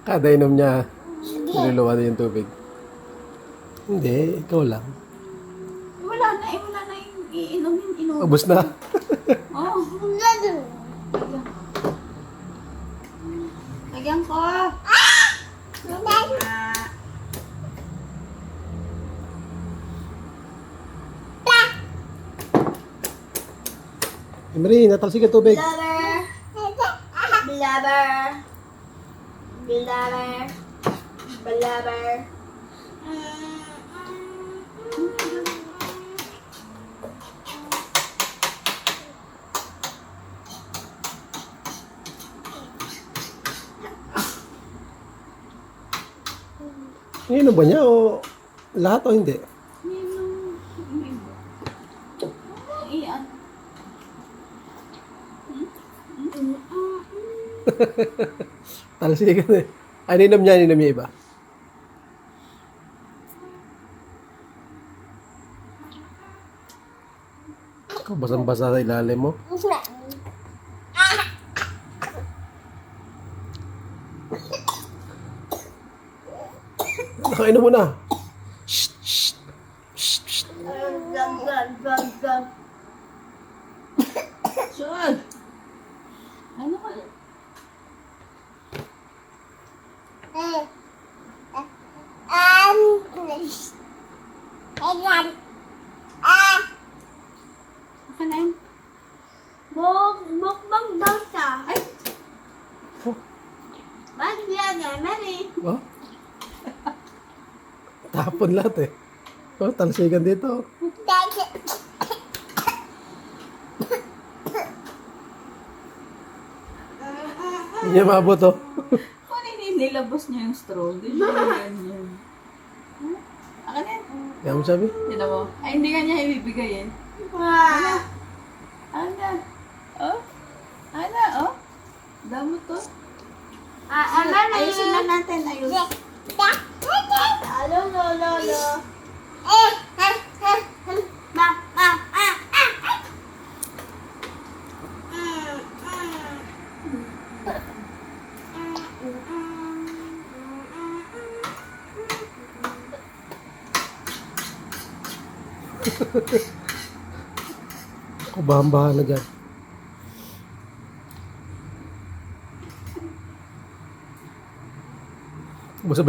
Kada inom niya, niluluwa na yung tubig. Hindi, ikaw lang. Wala na eh, wala na yung iinumin. Ubus na. Oh. Lagyan ko. Emery, natalsik ang tubig. Blubber. Blubber. Blubber. Blubber. Inom ba niya o lahat o hindi? Iyan. Talsikan eh. Ay, inom niya iba. Ikaw, basang-basa sa ilalim mo. Nakainom mo na. Shh, shh. Shh, shh. Gag. Sure. Ano ka? Aka na yun? Mukbang daw siya. Ay! Oh. Bakit yan eh, Mary? Oh. Tapon lahat eh. Oh, talsikan dito. Hindi niya maabot oh. Kung nilabos niya yung straw, di siya ganyan. Aka na yun? Kaya mo sabi? Tignan mo. Ay, hindi ka niya ibibigay eh. Ana. Oh? Ana, oh? Damo to. Ayusin na natin. Ayusin. Alo. Ako bahan-bahan na dyan. Basta